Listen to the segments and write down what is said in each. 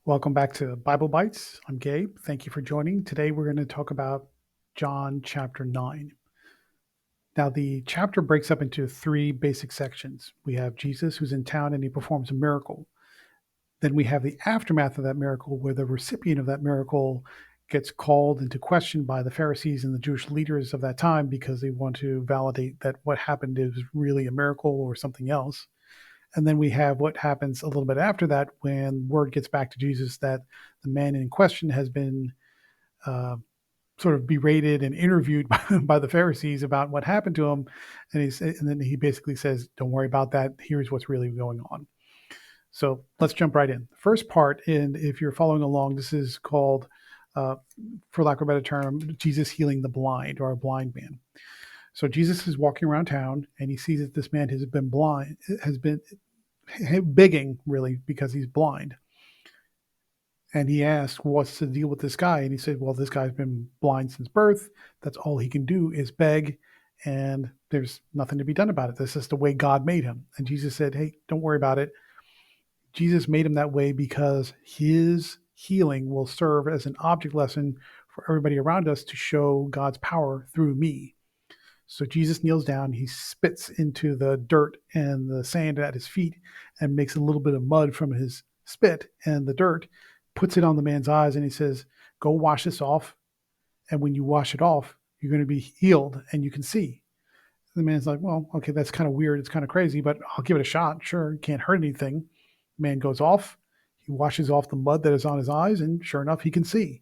Welcome back to Bible Bites. I'm Gabe. Thank you for joining. Today we're going to talk about John chapter 9. Now, the chapter breaks up into three basic sections. We have Jesus who's in town and he performs a miracle. Then we have the aftermath of that miracle, where the recipient of that miracle gets called into question by the Pharisees and the Jewish leaders of that time because they want to validate that what happened is really a miracle or something else. And then we have what happens a little bit after that when word gets back to Jesus that the man in question has been uh, sort of berated and interviewed by the Pharisees about what happened to him. And then he basically says, "Don't worry about that. Here's what's really going on." So let's jump right in. The first part, and if you're following along, this is called, uh, for lack of a better term, Jesus healing the blind or a blind man. So Jesus is walking around town and he sees that this man has been begging really because he's blind. And he asked, "What's the deal with this guy?" And he said, "Well, this guy's been blind since birth. That's all he can do is beg. And there's nothing to be done about it. This is the way God made him." And Jesus said, "Hey, don't worry about it. Jesus made him that way because his healing will serve as an object lesson for everybody around us to show God's power through me." So Jesus kneels down, he spits into the dirt and the sand at his feet and makes a little bit of mud from his spit and the dirt, puts it on the man's eyes, and he says, "Go wash this off. And when you wash it off, you're going to be healed and you can see." The man's like, "Well, okay, that's kind of weird. It's kind of crazy, but I'll give it a shot. Sure, it can't hurt anything." Man goes off. He washes off the mud that is on his eyes, and sure enough, he can see.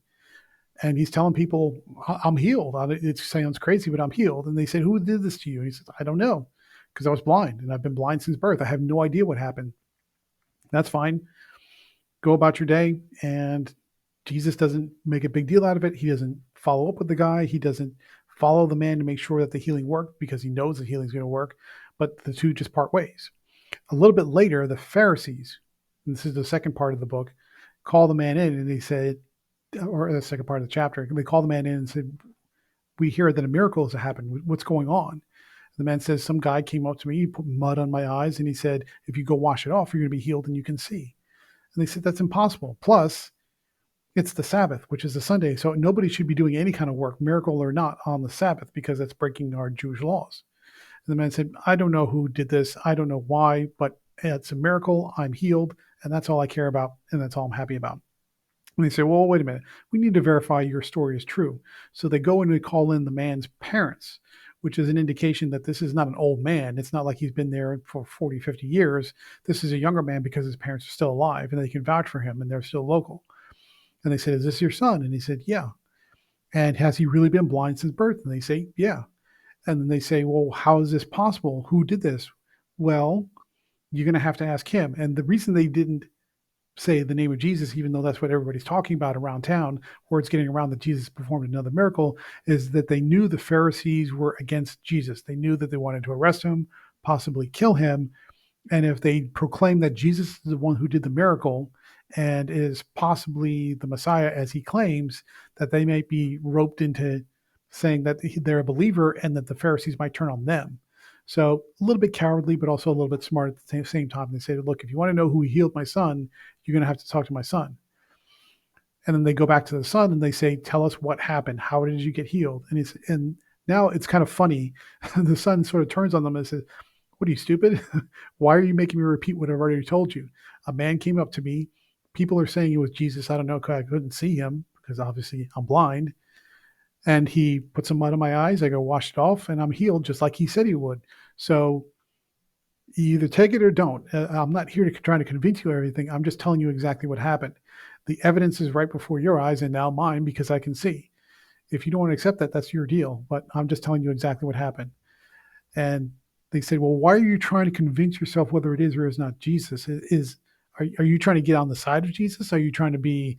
And he's telling people, "I'm healed." It sounds crazy, but I'm healed. And they said, "Who did this to you?" And he says, "I don't know, because I was blind and I've been blind since birth. I have no idea what happened." "That's fine. Go about your day." And Jesus doesn't make a big deal out of it. He doesn't follow up with the guy. He doesn't follow the man to make sure that the healing worked because he knows the healing's going to work. But the two just part ways. A little bit later, the Pharisees, and this is the second part of the book, call the man in and they said, or the second part of the chapter, they call the man in and said, "We hear that a miracle has happened. What's going on?" The man says, "Some guy came up to me, he put mud on my eyes, and he said, if you go wash it off, you're going to be healed and you can see." And they said, "That's impossible. Plus, it's the Sabbath, which is a Sunday. So nobody should be doing any kind of work, miracle or not, on the Sabbath because that's breaking our Jewish laws." And the man said, "I don't know who did this. I don't know why, but it's a miracle. I'm healed. And that's all I care about. And that's all I'm happy about." And they say, "Well, wait a minute. We need to verify your story is true." So they go and they call in the man's parents, which is an indication that this is not an old man. It's not like he's been there for 40, 50 years. This is a younger man because his parents are still alive and they can vouch for him and they're still local. And they said, "Is this your son?" And he said, "Yeah." "And has he really been blind since birth?" And they say, "Yeah." And then they say, "Well, how is this possible? Who did this?" "Well, you're going to have to ask him." And the reason they didn't say the name of Jesus, even though that's what everybody's talking about around town, or it's getting around that Jesus performed another miracle, is that they knew the Pharisees were against Jesus. They knew that they wanted to arrest him, possibly kill him. And if they proclaim that Jesus is the one who did the miracle and is possibly the Messiah, as he claims, that they might be roped into saying that they're a believer and that the Pharisees might turn on them. So a little bit cowardly, but also a little bit smart at the same time. They say, "Look, if you want to know who healed my son, you're going to have to talk to my son." And then they go back to the son and they say, "Tell us what happened. How did you get healed?" And now it's kind of funny. The son sort of turns on them and says, "What are you, stupid? Why are you making me repeat what I've already told you? A man came up to me. People are saying it was Jesus. I don't know because I couldn't see him because obviously I'm blind. And he put some mud on my eyes. I go wash it off and I'm healed just like he said he would. So you either take it or don't. I'm not here to try to convince you of everything. I'm just telling you exactly what happened. The evidence is right before your eyes and now mine because I can see. If you don't want to accept that, that's your deal. But I'm just telling you exactly what happened." And they said, "Well, why are you trying to convince yourself whether it is or is not Jesus? Are you trying to get on the side of Jesus? Are you trying to be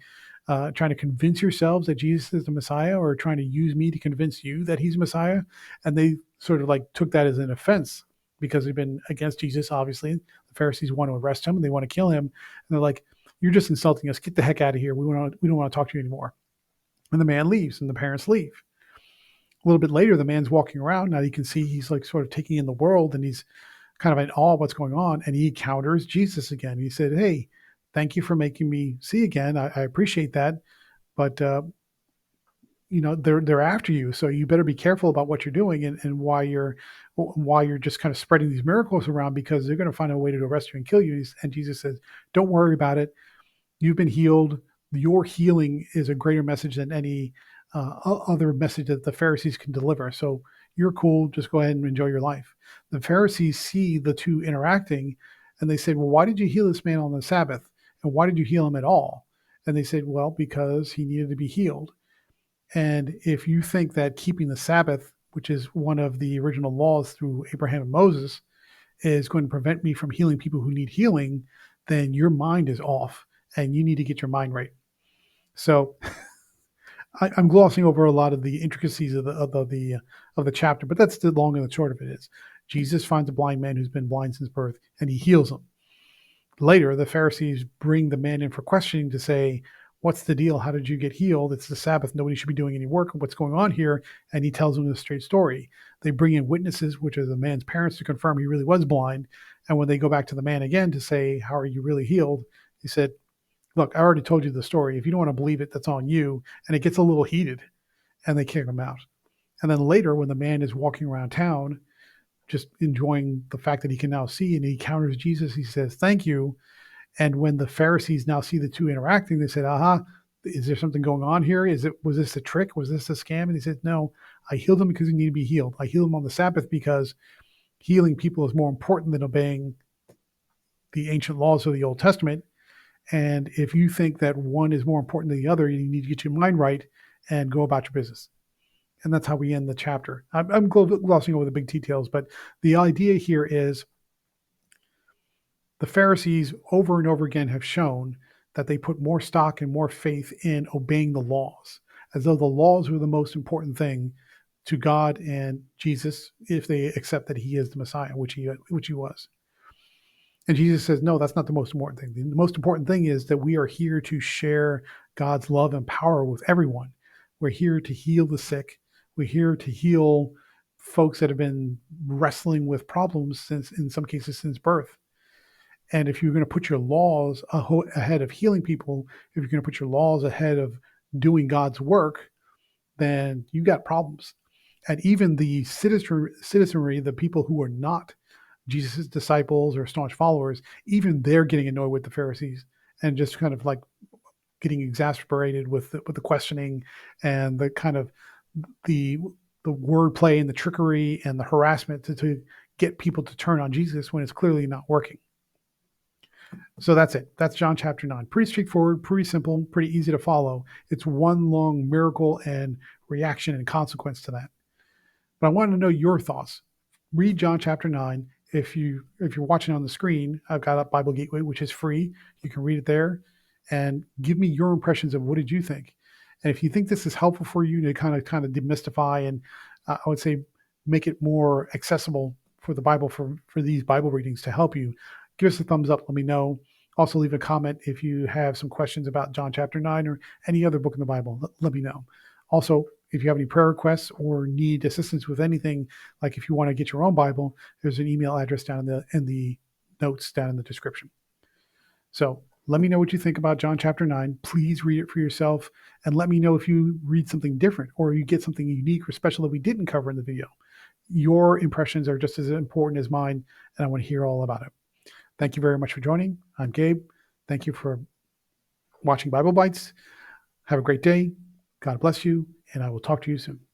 trying to convince yourselves that Jesus is the Messiah, or trying to use me to convince you that he's Messiah?" And they sort of like took that as an offense because they've been against Jesus. Obviously, the Pharisees want to arrest him and they want to kill him. And they're like, "You're just insulting us. Get the heck out of here. We don't want to talk to you anymore." And the man leaves, and the parents leave. A little bit later, the man's walking around. Now you can see he's like sort of taking in the world and he's kind of in awe of what's going on. And he encounters Jesus again. He said, "Hey, Thank you for making me see again. I appreciate that, but they're after you, so you better be careful about what you're doing and why you're just kind of spreading these miracles around, because they're going to find a way to arrest you and kill you. And Jesus says, "Don't worry about it. You've been healed. Your healing is a greater message than any other message that the Pharisees can deliver. So you're cool. Just go ahead and enjoy your life." The Pharisees see the two interacting, and they said, "Well, why did you heal this man on the Sabbath? And why did you heal him at all?" And they said, "Well, because he needed to be healed." And if you think that keeping the Sabbath, which is one of the original laws through Abraham and Moses, is going to prevent me from healing people who need healing, then your mind is off and you need to get your mind right. So I'm glossing over a lot of the intricacies of the chapter, but that's the long and the short of it is Jesus finds a blind man who's been blind since birth and he heals him. Later, the Pharisees bring the man in for questioning to say, "What's the deal? How did you get healed? It's the Sabbath. Nobody should be doing any work. What's going on here?" And he tells them the straight story. They bring in witnesses, which are the man's parents, to confirm he really was blind. And when they go back to the man again to say, "How are you really healed?" he said, "Look, I already told you the story. If you don't want to believe it, that's on you." And it gets a little heated and they kick him out. And then later, when the man is walking around town, just enjoying the fact that he can now see and he encounters Jesus, he says, "Thank you." And when the Pharisees now see the two interacting, they said, "Aha, is there something going on here? Was this a trick? Was this a scam?" And he said, "No, I healed them because they need to be healed. I healed them on the Sabbath because healing people is more important than obeying the ancient laws of the Old Testament. And if you think that one is more important than the other, you need to get your mind right and go about your business." And that's how we end the chapter. I'm glossing over the big details, but the idea here is the Pharisees over and over again have shown that they put more stock and more faith in obeying the laws, as though the laws were the most important thing to God and Jesus if they accept that he is the Messiah, which he was. And Jesus says, "No, that's not the most important thing. The most important thing is that we are here to share God's love and power with everyone. We're here to heal the sick. We're here to heal folks that have been wrestling with problems since, in some cases, since birth. And if you're going to put your laws ahead of healing people, if you're going to put your laws ahead of doing God's work, then you got problems." And even the citizenry, the people who are not Jesus' disciples or staunch followers, even they're getting annoyed with the Pharisees and just kind of like getting exasperated with the questioning and the kind of the the wordplay and the trickery and the harassment to get people to turn on Jesus when it's clearly not working. So that's it. That's John chapter 9. Pretty straightforward, pretty simple, pretty easy to follow. It's one long miracle and reaction and consequence to that. But I want to know your thoughts. Read John chapter 9. If you're watching on the screen, I've got up Bible Gateway, which is free. You can read it there and give me your impressions of what did you think. And if you think this is helpful for you to kind of demystify and I would say make it more accessible for the Bible for these Bible readings to help you, give us a thumbs up. Let me know. Also, leave a comment if you have some questions about John chapter 9 or any other book in the Bible. Let me know. Also, if you have any prayer requests or need assistance with anything, like if you want to get your own Bible, there's an email address down in the notes down in the description. So let me know what you think about John chapter 9. Please read it for yourself and let me know if you read something different or you get something unique or special that we didn't cover in the video. Your impressions are just as important as mine, and I want to hear all about it. Thank you very much for joining. I'm Gabe. Thank you for watching Bible Bites. Have a great day. God bless you, and I will talk to you soon.